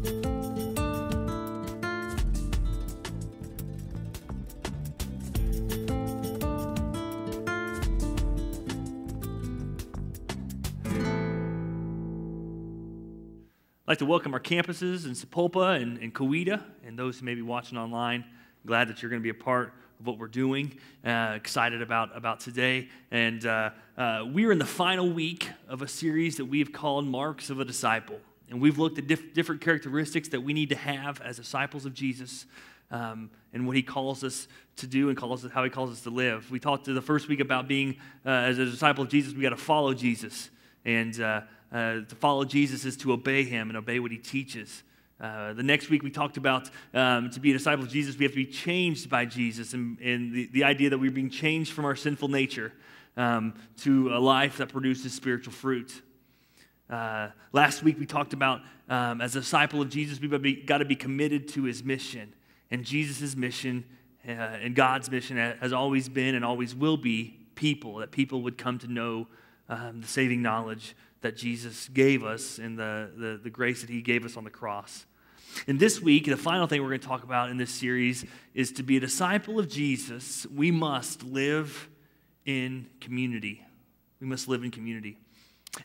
I'd like to welcome our campuses in Sapulpa and Coweta, and those who may be watching online. Glad that you're going to be a part of what we're doing. Excited about today. And we are in the final week of a series that we have called Marks of a Disciple. And we've looked at different characteristics that we need to have as disciples of Jesus, and what he calls us to do and how he calls us to live. We talked the first week about being, as a disciple of Jesus, we got to follow Jesus. And to follow Jesus is to obey him and obey what he teaches. The next week we talked about to be a disciple of Jesus, we have to be changed by Jesus, and the idea that we're being changed from our sinful nature to a life that produces spiritual fruit. Last week we talked about as a disciple of Jesus, we've got to be committed to his mission. And Jesus' mission and God's mission has always been and always will be that people would come to know the saving knowledge that Jesus gave us and the grace that he gave us on the cross. And this week, the final thing we're going to talk about in this series is to be a disciple of Jesus, we must live in community. We must live in community.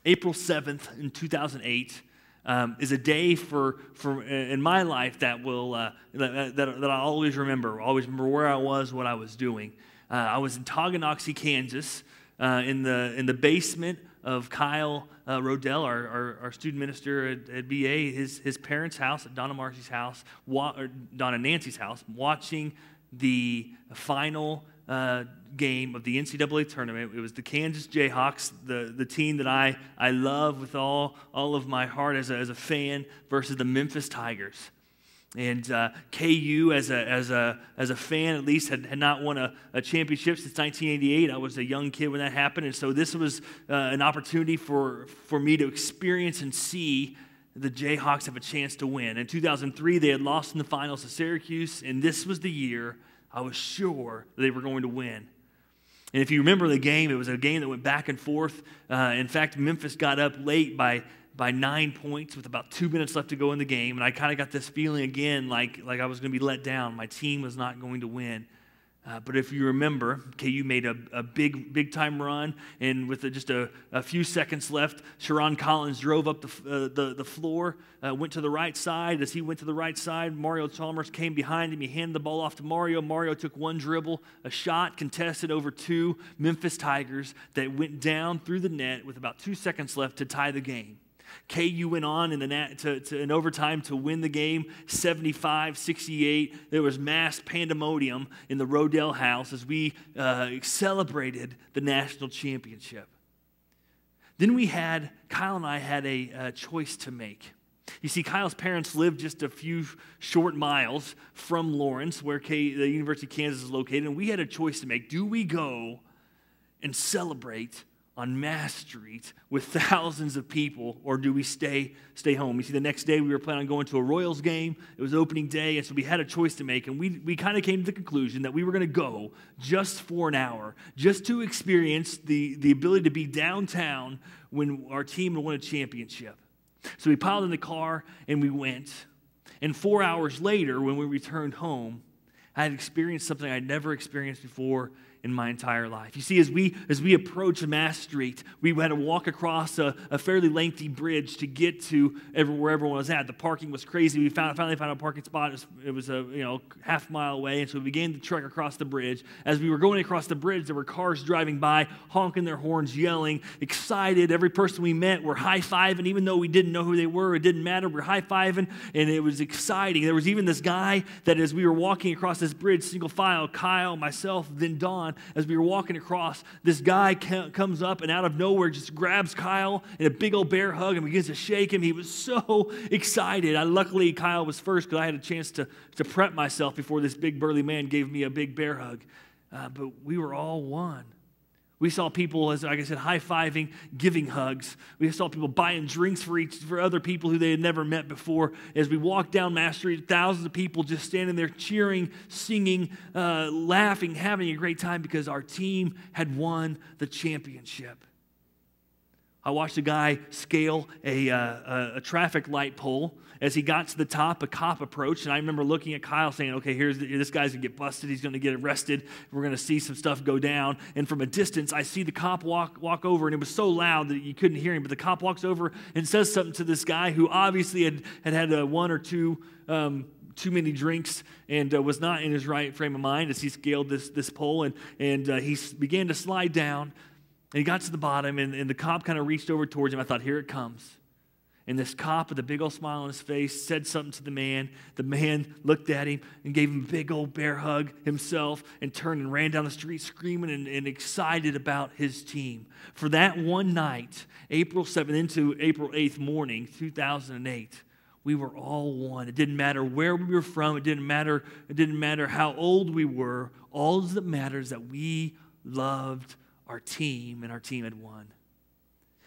April 7th in 2008 is a day in my life that will that I'll always remember. I'll always remember where I was, what I was doing. I was in Tonganoxie, Kansas, in the basement of Kyle Rodell, our student minister at BA, his parents' house, at Donna Marcy's house, Donna Nancy's house, watching the final game of the NCAA tournament. It was the Kansas Jayhawks, the team that I love with all of my heart as a fan, versus the Memphis Tigers. And KU, as a fan, at least, had not won a championship since 1988. I was a young kid when that happened, and so this was an opportunity for me to experience and see the Jayhawks have a chance to win. In 2003, they had lost in the finals to Syracuse, and this was the year I was sure they were going to win. And if you remember the game, it was a game that went back and forth. In fact, Memphis got up late by 9 points with about 2 minutes left to go in the game, and I kind of got this feeling again like I was going to be let down. My team was not going to win. But if you remember, KU made a big time run, and with just a few seconds left, Sharon Collins drove up the floor, went to the right side. As he went to the right side, Mario Chalmers came behind him. He handed the ball off to Mario. Mario took one dribble, a shot contested over two Memphis Tigers that went down through the net with about 2 seconds left to tie the game. KU went on in overtime to win the game, 75-68. There was mass pandemonium in the Rodell house as we celebrated the national championship. Then Kyle and I had a choice to make. You see, Kyle's parents lived just a few short miles from Lawrence, where the University of Kansas is located, and we had a choice to make. Do we go and celebrate on Mass Street with thousands of people, or do we stay home? You see, the next day we were planning on going to a Royals game. It was opening day, and so we had a choice to make, and we kind of came to the conclusion that we were going to go just for an hour, just to experience the ability to be downtown when our team would win a championship. So we piled in the car, and we went. And 4 hours later, when we returned home, I had experienced something I'd never experienced before in my entire life. You see, as we approached Mass Street, we had to walk across a fairly lengthy bridge to get to where everyone was at. The parking was crazy. We finally found a parking spot. It was a half mile away, and so we began to trek across the bridge. As we were going across the bridge, there were cars driving by, honking their horns, yelling, excited. Every person we met were high-fiving, even though we didn't know who they were. It didn't matter. We were high-fiving, and it was exciting. There was even this guy that as we were walking across this bridge, single file, Kyle, myself, then Don, as we were walking across, this guy comes up and out of nowhere just grabs Kyle in a big old bear hug and begins to shake him. He was so excited. Luckily, Kyle was first because I had a chance to prep myself before this big burly man gave me a big bear hug. But we were all one. We saw people, as like I said, high-fiving, giving hugs. We saw people buying drinks for other people who they had never met before. As we walked down Mass Street, thousands of people just standing there cheering, singing, laughing, having a great time because our team had won the championship. I watched a guy scale a traffic light pole. As he got to the top, a cop approached, and I remember looking at Kyle saying, okay, this guy's going to get busted. He's going to get arrested. We're going to see some stuff go down. And from a distance, I see the cop walk over, and it was so loud that you couldn't hear him. But the cop walks over and says something to this guy who obviously had one or two too many drinks and was not in his right frame of mind as he scaled this pole. And he began to slide down. And he got to the bottom, and the cop kind of reached over towards him. I thought, here it comes. And this cop with a big old smile on his face said something to the man. The man looked at him and gave him a big old bear hug himself and turned and ran down the street screaming and excited about his team. For that one night, April 7th into April 8th morning, 2008, we were all one. It didn't matter where we were from. It didn't matter how old we were. All that matters is that we loved our team, and our team had won.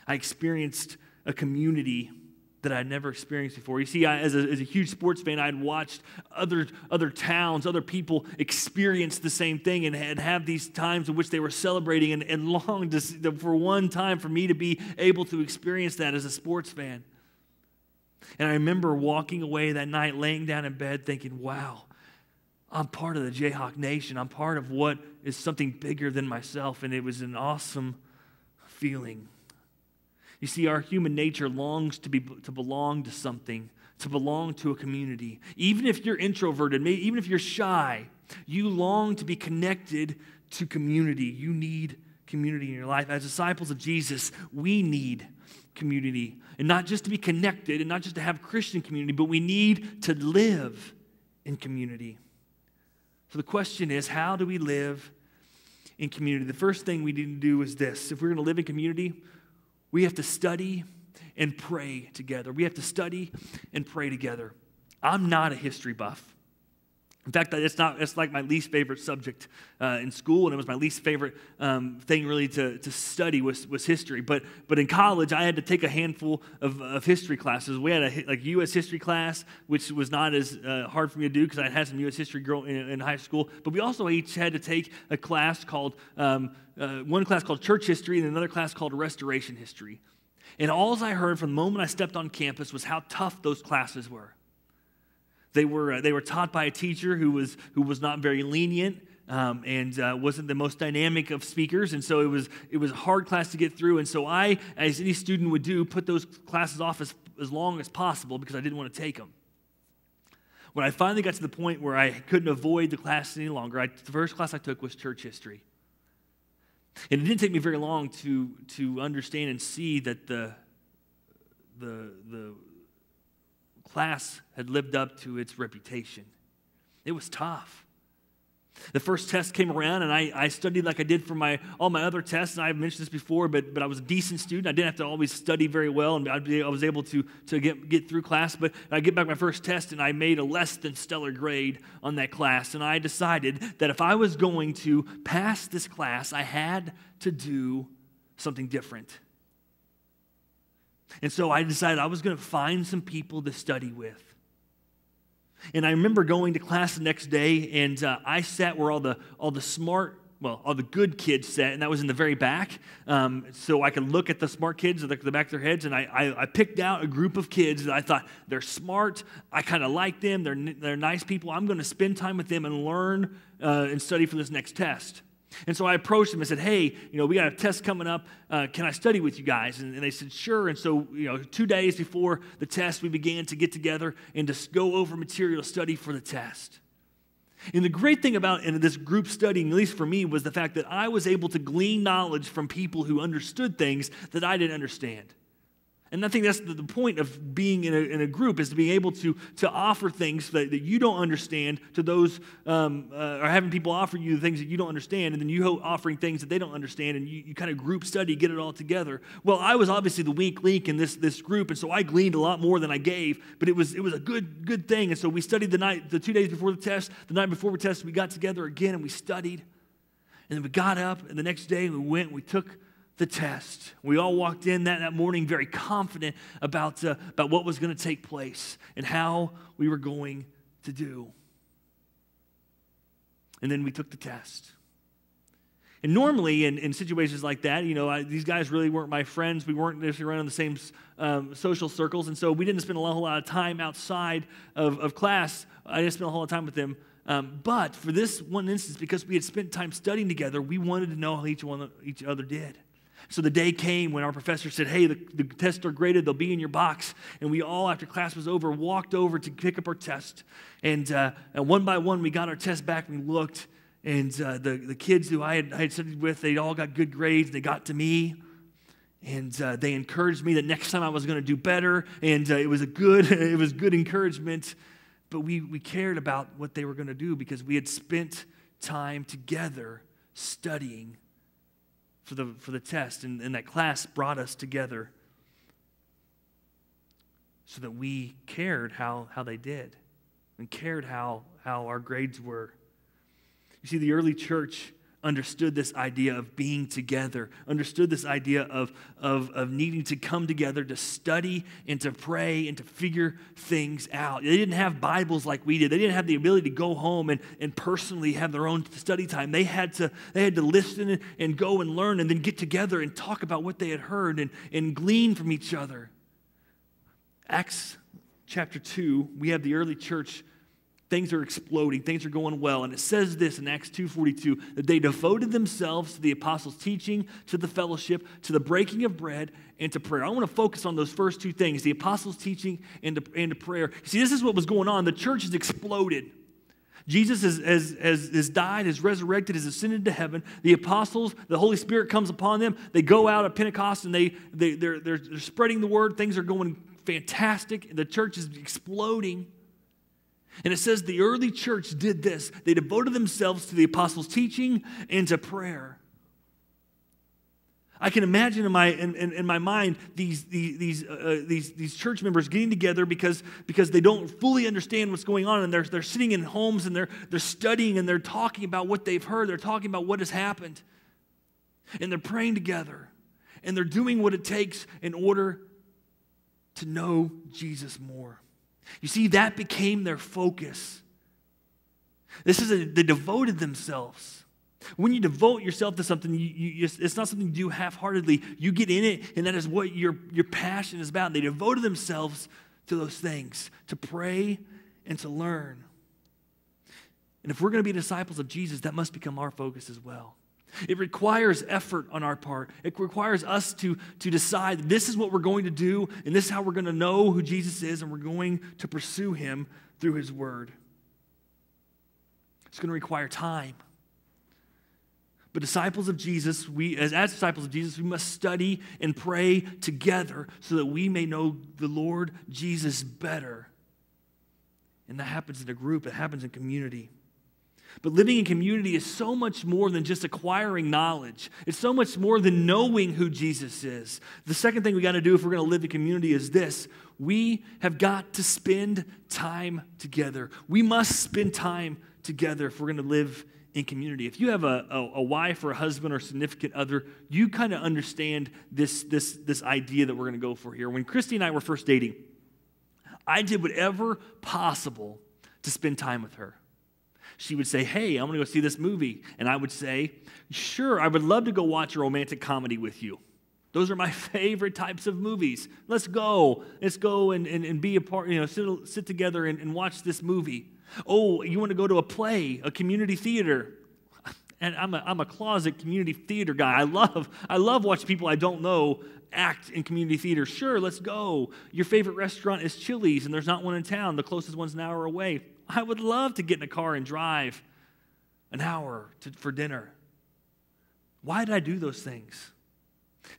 I experienced a community that I'd never experienced before. You see, as a huge sports fan, I'd watched other towns, other people experience the same thing and have these times in which they were celebrating and longed for one time for me to be able to experience that as a sports fan. And I remember walking away that night, laying down in bed thinking, wow, I'm part of the Jayhawk Nation. I'm part of what is something bigger than myself, and it was an awesome feeling. You see, our human nature longs to belong to something, to belong to a community. Even if you're introverted, even if you're shy, you long to be connected to community. You need community in your life. As disciples of Jesus, we need community. And not just to be connected and not just to have Christian community, but we need to live in community. So the question is, how do we live in community? The first thing we need to do is this. If we're going to live in community, we have to study and pray together. We have to study and pray together. I'm not a history buff. In fact, it's like my least favorite subject in school, and it was my least favorite thing really to study was history. But in college, I had to take a handful of history classes. We had a U.S. history class, which was not as hard for me to do because I had some U.S. history in high school. But we also each had to take a class called one class called church history and another class called restoration history. And all I heard from the moment I stepped on campus was how tough those classes were. They were taught by a teacher who was not very lenient and wasn't the most dynamic of speakers, and so it was a hard class to get through. And so I, as any student would do, put those classes off as long as possible because I didn't want to take them. When I finally got to the point where I couldn't avoid the class any longer, the first class I took was church history, and it didn't take me very long to understand and see that the class had lived up to its reputation. It was tough. The first test came around, and I studied like I did for all my other tests, and I've mentioned this before, but I was a decent student. I didn't have to always study very well, and I was able to get through class, but I get back my first test, and I made a less than stellar grade on that class, and I decided that if I was going to pass this class, I had to do something different. And so I decided I was going to find some people to study with. And I remember going to class the next day, and I sat where all the good kids sat, and that was in the very back. So I could look at the smart kids at the back of their heads, and I picked out a group of kids that I thought, they're smart, I kind of like them, they're nice people, I'm going to spend time with them and learn and study for this next test. And so I approached them and said, hey, we got a test coming up. Can I study with you guys? And they said, sure. And so, 2 days before the test, we began to get together and to go over material to study for the test. And the great thing about this group studying, at least for me, was the fact that I was able to glean knowledge from people who understood things that I didn't understand. And I think that's the point of being in a group, is to be able to offer things that you don't understand to those, or having people offer you the things that you don't understand, and then you offering things that they don't understand, and you kind of group study, get it all together. Well, I was obviously the weak link in this group, and so I gleaned a lot more than I gave, but it was a good thing. And so we studied the 2 days before the test. The night before the test, we got together again, and we studied. And then we got up, and the next day we went and we took the test. We all walked in that morning very confident about what was going to take place and how we were going to do. And then we took the test. And normally in situations like that, these guys really weren't my friends. We weren't necessarily around the same social circles, and so we didn't spend a whole lot of time outside of class. I didn't spend a whole lot of time with them. But for this one instance, because we had spent time studying together, we wanted to know how each other did. So the day came when our professor said, hey, the tests are graded, they'll be in your box. And we all, after class was over, walked over to pick up our test. And one by one, we got our test back and we looked. And the kids who I had studied with, they all got good grades. They got to me. And they encouraged me that next time I was going to do better. And it was good encouragement. But we cared about what they were going to do because we had spent time together studying for the test, and that class brought us together so that we cared how they did and cared how our grades were. You see, the early church understood this idea of being together, understood this idea of needing to come together to study and to pray and to figure things out. They didn't have Bibles like we did. They didn't have the ability to go home and personally have their own study time. They had to listen and go and learn and then get together and talk about what they had heard and glean from each other. Acts chapter 2, we have the early church. Things are exploding. Things are going well. And it says this in Acts 2:42, that they devoted themselves to the apostles' teaching, to the fellowship, to the breaking of bread, and to prayer. I want to focus on those first two things, the apostles' teaching and to prayer. See, this is what was going on. The church has exploded. Jesus has died, has resurrected, has ascended to heaven. The apostles, the Holy Spirit comes upon them. They go out at Pentecost and they're spreading the word. Things are going fantastic. The church is exploding. And it says the early church did this. They devoted themselves to the apostles' teaching and to prayer. I can imagine in my mind these church members getting together because they don't fully understand what's going on, and they're sitting in homes and they're studying and they're talking about what they've heard. They're talking about what has happened, and they're praying together, and they're doing what it takes in order to know Jesus more. You see, that became their focus. They devoted themselves. When you devote yourself to something, it's not something you do half-heartedly. You get in it, and that is what your passion is about. They devoted themselves to those things, to pray and to learn. And if we're going to be disciples of Jesus, that must become our focus as well. It requires effort on our part. It requires us to decide this is what we're going to do, and this is how we're going to know who Jesus is, and we're going to pursue him through his word. It's going to require time. But disciples of Jesus, as disciples of Jesus, we must study and pray together so that we may know the Lord Jesus better. And that happens in a group. It happens in community. But living in community is so much more than just acquiring knowledge. It's so much more than knowing who Jesus is. The second thing we got to do if we're going to live in community is this. We have got to spend time together. We must spend time together if we're going to live in community. If you have a wife or a husband or significant other, you kind of understand this idea that we're going to go for here. When Christy and I were first dating, I did whatever possible to spend time with her. She would say, hey, I'm going to go see this movie. And I would say, sure, I would love to go watch a romantic comedy with you. Those are my favorite types of movies. Let's go. Let's go and be a part, sit together and watch this movie. Oh, you want to go to a play, a community theater? And I'm a closet community theater guy. I love watching people I don't know act in community theater. Sure, let's go. Your favorite restaurant is Chili's, and there's not one in town. The closest one's an hour away. I would love to get in a car and drive an hour for dinner. Why did I do those things?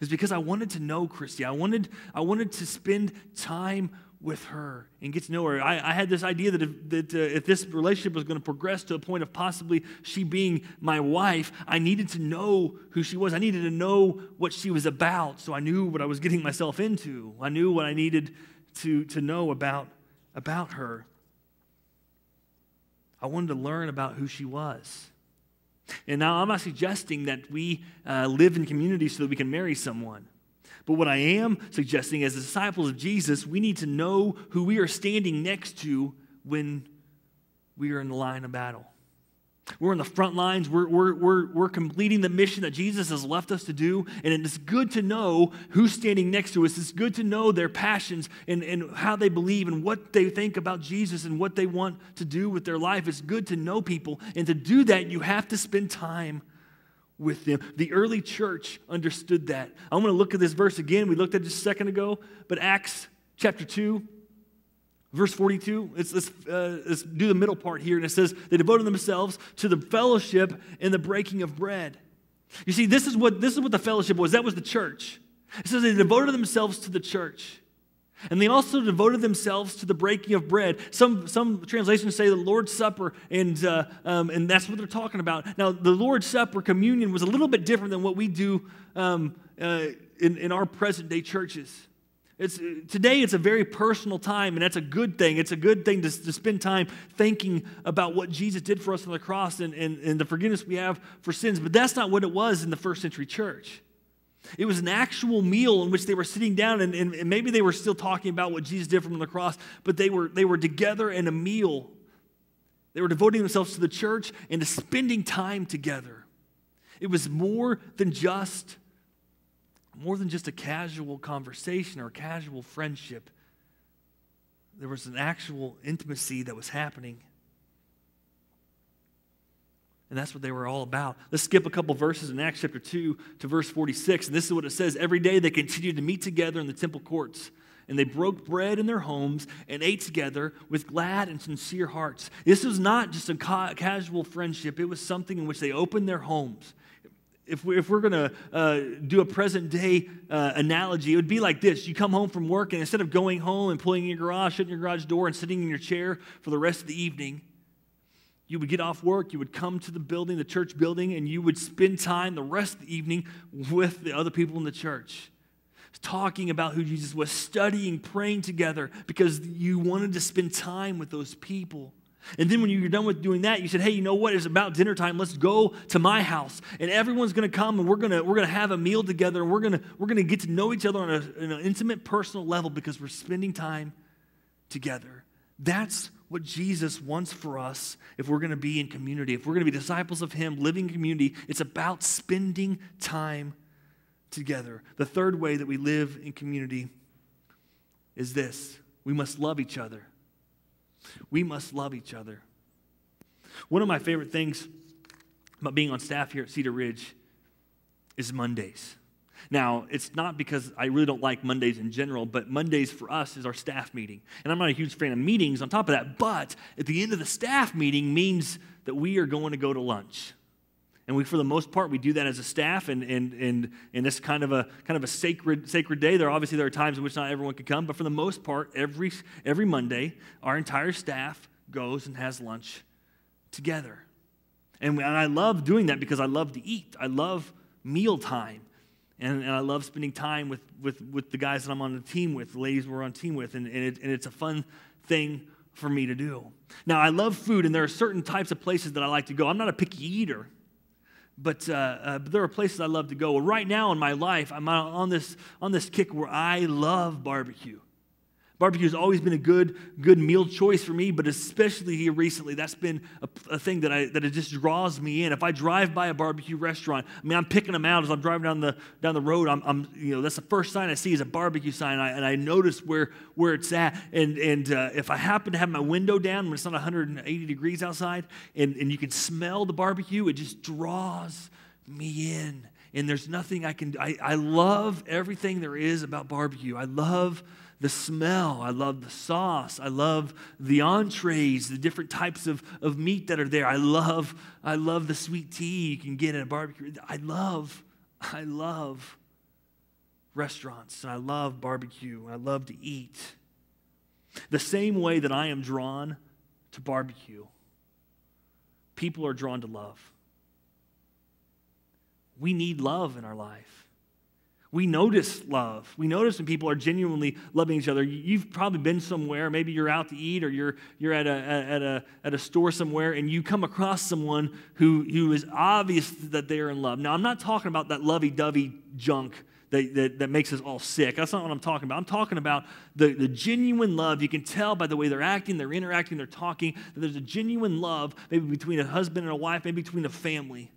It's because I wanted to know Christy. I wanted to spend time with her and get to know her. I had this idea that if this relationship was going to progress to a point of possibly she being my wife, I needed to know who she was. I needed to know what she was about, so I knew what I was getting myself into. I knew what I needed to know about her. I wanted to learn about who she was. And now I'm not suggesting that we live in community so that we can marry someone. But what I am suggesting as disciples of Jesus, we need to know who we are standing next to when we are in the line of battle. We're in the front lines. We're completing the mission that Jesus has left us to do. And it's good to know who's standing next to us. It's good to know their passions and how they believe and what they think about Jesus and what they want to do with their life. It's good to know people. And to do that, you have to spend time with them. The early church understood that. I'm going to look at this verse again. We looked at it just a second ago. But Acts chapter 2. Verse 42, let's do the middle part here. And it says, they devoted themselves to the fellowship and the breaking of bread. You see, this is what the fellowship was. That was the church. It says they devoted themselves to the church. And they also devoted themselves to the breaking of bread. Some translations say the Lord's Supper, and that's what they're talking about. Now, the Lord's Supper, communion, was a little bit different than what we do in our present-day churches. Today it's a very personal time, and that's a good thing. It's a good thing to spend time thinking about what Jesus did for us on the cross and the forgiveness we have for sins. But that's not what it was in the first century church. It was an actual meal in which they were sitting down, and maybe they were still talking about what Jesus did from the cross, but they were together in a meal. They were devoting themselves to the church and to spending time together. It was more than just a casual conversation or a casual friendship. There was an actual intimacy that was happening. And that's what they were all about. Let's skip a couple verses in Acts chapter 2 to verse 46. And this is what it says. Every day they continued to meet together in the temple courts. And they broke bread in their homes and ate together with glad and sincere hearts. This was not just a casual friendship. It was something in which they opened their homes. If we're going to do a present-day analogy, it would be like this. You come home from work, and instead of going home and pulling in your garage, shutting your garage door, and sitting in your chair for the rest of the evening, you would get off work, you would come to the building, the church building, and you would spend time the rest of the evening with the other people in the church, talking about who Jesus was, studying, praying together, because you wanted to spend time with those people. And then when you're done with doing that, you said, hey, you know what? It's about dinner time. Let's go to my house. And everyone's going to come, and we're going to have a meal together, and we're going to get to know each other on an intimate, personal level because we're spending time together. That's what Jesus wants for us if we're going to be in community. If we're going to be disciples of him, living in community, it's about spending time together. The third way that we live in community is this. We must love each other. We must love each other. One of my favorite things about being on staff here at Cedar Ridge is Mondays. Now, it's not because I really don't like Mondays in general, but Mondays for us is our staff meeting. And I'm not a huge fan of meetings on top of that, but at the end of the staff meeting means that we are going to go to lunch. And we, for the most part, we do that as a staff, and it's kind of a sacred day. There are times in which not everyone can come, but for the most part, every Monday, our entire staff goes and has lunch together. And I love doing that because I love to eat. I love meal time, and I love spending time with the guys that I'm on the team with, the ladies we're on team with, and it's a fun thing for me to do. Now, I love food, and there are certain types of places that I like to go. I'm not a picky eater. But there are places I love to go. Well, right now in my life, I'm on this kick where I love barbecue. Barbecue has always been a good meal choice for me, but especially here recently, that's been a thing that it just draws me in. If I drive by a barbecue restaurant, I'm picking them out as I'm driving down the road. That's the first sign I see is a barbecue sign, and I notice where it's at. And if I happen to have my window down when it's not 180 degrees outside, and you can smell the barbecue, it just draws me in. And there's nothing I love everything there is about barbecue. I love the smell. I love the sauce. I love the entrees, the different types of meat that are there. I love the sweet tea you can get at a barbecue. I love restaurants, and I love barbecue. I love to eat. The same way that I am drawn to barbecue, people are drawn to love. We need love in our life. We notice love. We notice when people are genuinely loving each other. You've probably been somewhere. Maybe you're out to eat, or you're at a store somewhere, and you come across someone who is obvious that they are in love. Now, I'm not talking about that lovey-dovey junk that makes us all sick. That's not what I'm talking about. I'm talking about the genuine love. You can tell by the way they're acting, they're interacting, they're talking, that there's a genuine love, maybe between a husband and a wife, maybe between a family.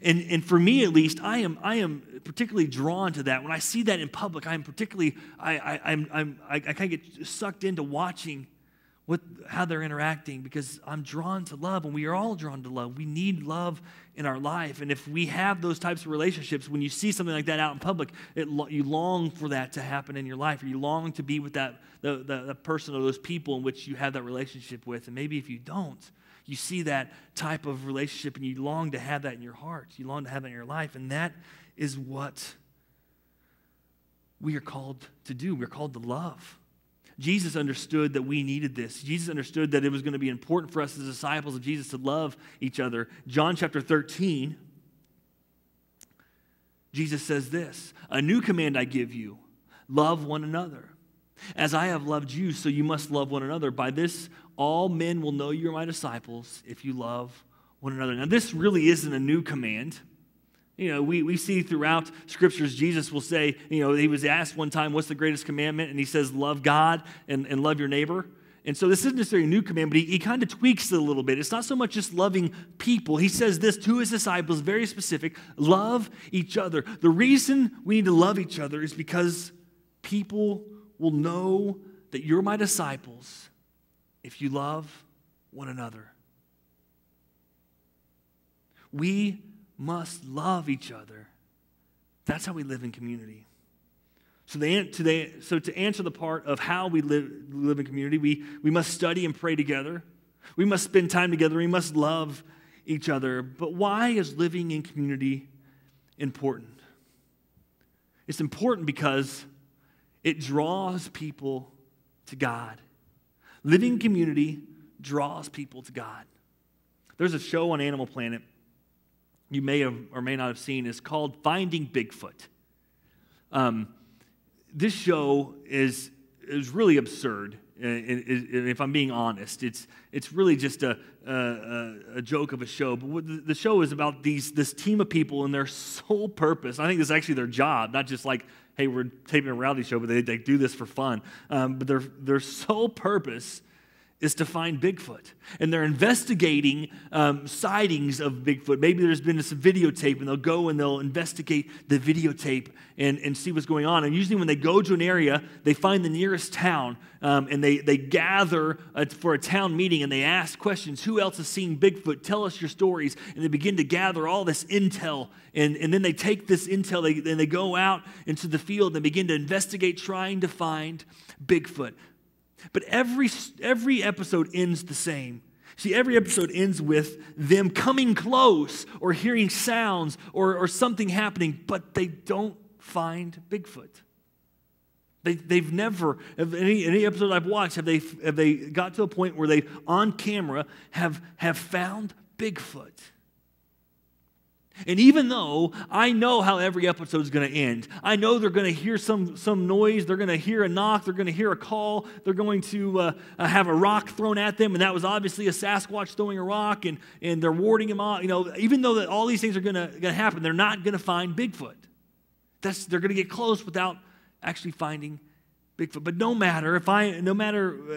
And for me, at least, I am particularly drawn to that. When I see that in public, I kind of get sucked into watching how they're interacting, because I'm drawn to love, and we are all drawn to love. We need love in our life, and if we have those types of relationships, when you see something like that out in public, you long for that to happen in your life, or you long to be with the person or those people in which you have that relationship with. And maybe if you don't, you see that type of relationship, and you long to have that in your heart. You long to have that in your life, and that is what we are called to do. We're called to love. Jesus understood that we needed this. Jesus understood that it was going to be important for us as disciples of Jesus to love each other. John chapter 13, Jesus says this, "A new command I give you, love one another. As I have loved you, so you must love one another. By this, all men will know you are my disciples if you love one another." Now, this really isn't a new command. We see throughout Scriptures, Jesus will say, he was asked one time, what's the greatest commandment? And he says, love God and love your neighbor. And so this isn't necessarily a new command, but he kind of tweaks it a little bit. It's not so much just loving people. He says this to his disciples, very specific, love each other. The reason we need to love each other is because people will know that you're my disciples if you love one another. We must love each other. That's how we live in community. So to answer the part of how we live in community, we must study and pray together. We must spend time together. We must love each other. But why is living in community important? It's important because it draws people to God. Living in community draws people to God. There's a show on Animal Planet you may have or may not have seen. It's called Finding Bigfoot. This show is really absurd, if I'm being honest. It's really just a joke of a show. But the show is about this team of people and their sole purpose. I think this is actually their job, not just like, hey, we're taping a reality show, but they do this for fun. But their sole purpose is to find Bigfoot. And they're investigating sightings of Bigfoot. Maybe there's been some videotape, and they'll go and they'll investigate the videotape and see what's going on. And usually when they go to an area, they find the nearest town, and they gather for a town meeting, and they ask questions. Who else has seen Bigfoot? Tell us your stories. And they begin to gather all this intel. And then they take this intel, and they go out into the field and begin to investigate, trying to find Bigfoot. But every episode ends the same. See, every episode ends with them coming close or hearing sounds or something happening, but they don't find Bigfoot. They've never, any episode I've watched, have they got to a point where they, on camera, have found Bigfoot. And even though I know how every episode is going to end, I know they're going to hear some noise, they're going to hear a knock, they're going to hear a call, they're going to have a rock thrown at them, and that was obviously a Sasquatch throwing a rock, and they're warding him off. Even though that all these things are going to happen, they're not going to find Bigfoot. They're going to get close without actually finding Bigfoot. But no matter,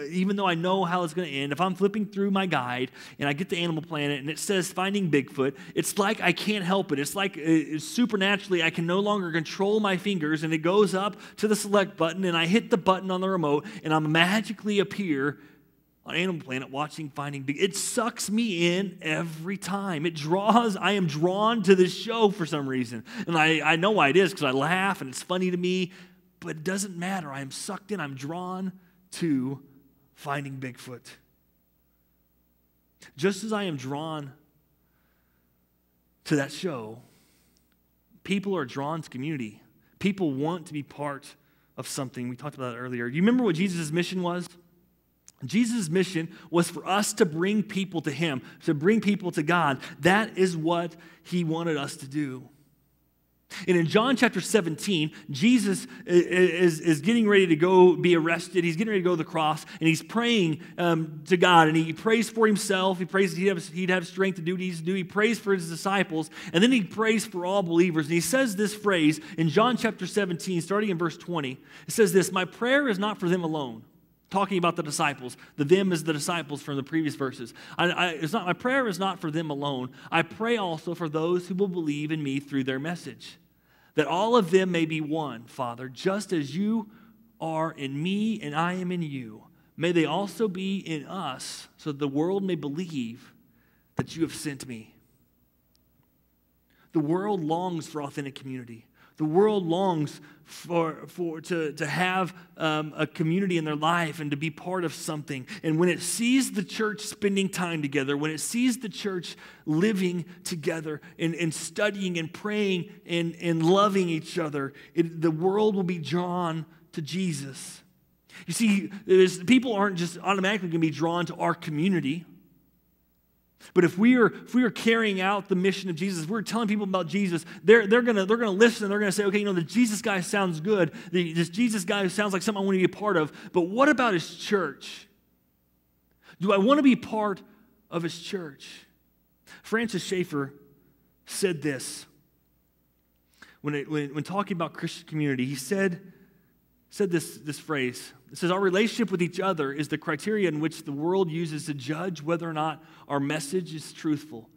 even though I know how it's going to end, if I'm flipping through my guide and I get to Animal Planet and it says finding Bigfoot, it's like I can't help it. It's like supernaturally I can no longer control my fingers, and it goes up to the select button, and I hit the button on the remote, and I magically appear on Animal Planet watching Finding Bigfoot. It sucks me in every time. I am drawn to this show for some reason. And I know why it is, because I laugh and it's funny to me. But it doesn't matter. I am sucked in. I'm drawn to Finding Bigfoot. Just as I am drawn to that show, people are drawn to community. People want to be part of something. We talked about that earlier. Do you remember what Jesus' mission was? Jesus' mission was for us to bring people to Him, to bring people to God. That is what He wanted us to do. And in John chapter 17, Jesus is getting ready to go be arrested. He's getting ready to go to the cross, and he's praying to God, and he prays for himself. He prays that he'd have strength to do what he needs to do. He prays for his disciples, and then he prays for all believers. And he says this phrase in John chapter 17, starting in verse 20. It says this, "My prayer is not for them alone." Talking about the disciples. The them is the disciples from the previous verses. My prayer is not for them alone. I pray also for those who will believe in me through their message, that all of them may be one, Father, just as you are in me and I am in you. May they also be in us, so that the world may believe that you have sent me. The world longs for authentic community. The world longs to have a community in their life and to be part of something. And when it sees the church spending time together, when it sees the church living together and studying and praying and loving each other, the world will be drawn to Jesus. You see, people aren't just automatically going to be drawn to our community. But if we are carrying out the mission of Jesus, if we're telling people about Jesus, they're gonna listen and they're gonna say, okay, the Jesus guy sounds good. This Jesus guy sounds like something I want to be a part of. But what about his church? Do I want to be part of his church? Francis Schaeffer said this when talking about Christian community. He said this phrase. It says, our relationship with each other is the criteria in which the world uses to judge whether or not our message is truthful.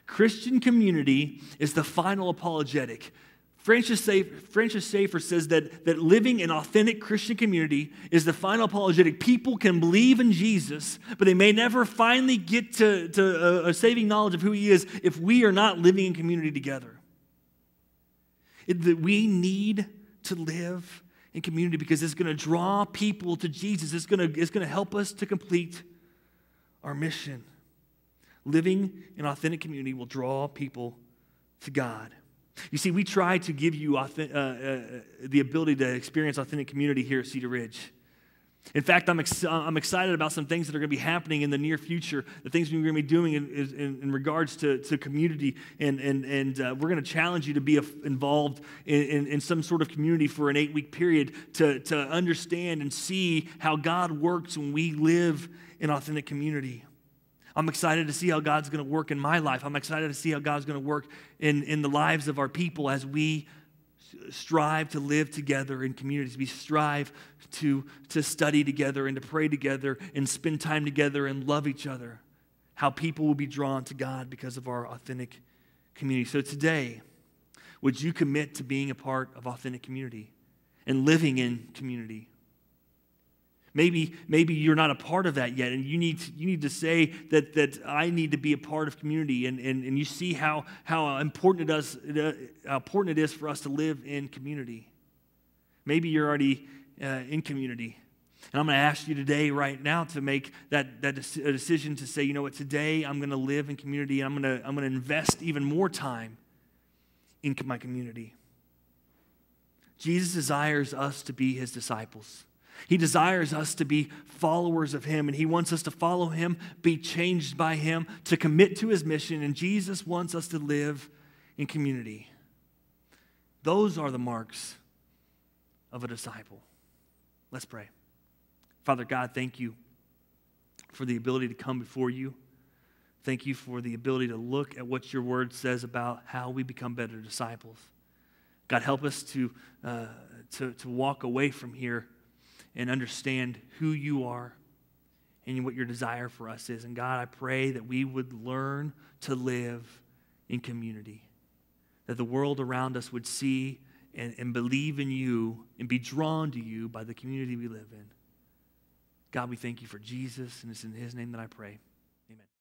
Christian community is the final apologetic. Francis Schaeffer says that living in authentic Christian community is the final apologetic. People can believe in Jesus, but they may never finally get to a saving knowledge of who he is if we are not living in community together. We need to live in community because it's going to draw people to Jesus. It's going to help us to complete our mission. Living in authentic community will draw people to God. You see, we try to give you the ability to experience authentic community here at Cedar Ridge. In fact, I'm excited about some things that are going to be happening in the near future, the things we're going to be doing in regards to community, and we're going to challenge you to be involved in some sort of community for an 8-week period to understand and see how God works when we live in authentic community. I'm excited to see how God's going to work in my life. I'm excited to see how God's going to work in the lives of our people as we strive to live together in communities. We strive to study together and to pray together and spend time together and love each other. How people will be drawn to God because of our authentic community. So today, would you commit to being a part of authentic community and living in community? Maybe you're not a part of that yet, and you need to say that I need to be a part of community, and you see how important it is for us to live in community. Maybe you're already in community, and I'm going to ask you today, right now, to make that decision to say, you know what, today I'm going to live in community, and I'm going to invest even more time in my community. Jesus desires us to be his disciples. He desires us to be followers of him, and he wants us to follow him, be changed by him, to commit to his mission, and Jesus wants us to live in community. Those are the marks of a disciple. Let's pray. Father God, thank you for the ability to come before you. Thank you for the ability to look at what your word says about how we become better disciples. God, help us to walk away from here and understand who you are and what your desire for us is. And God, I pray that we would learn to live in community, that the world around us would see and believe in you and be drawn to you by the community we live in. God, we thank you for Jesus, and it's in his name that I pray.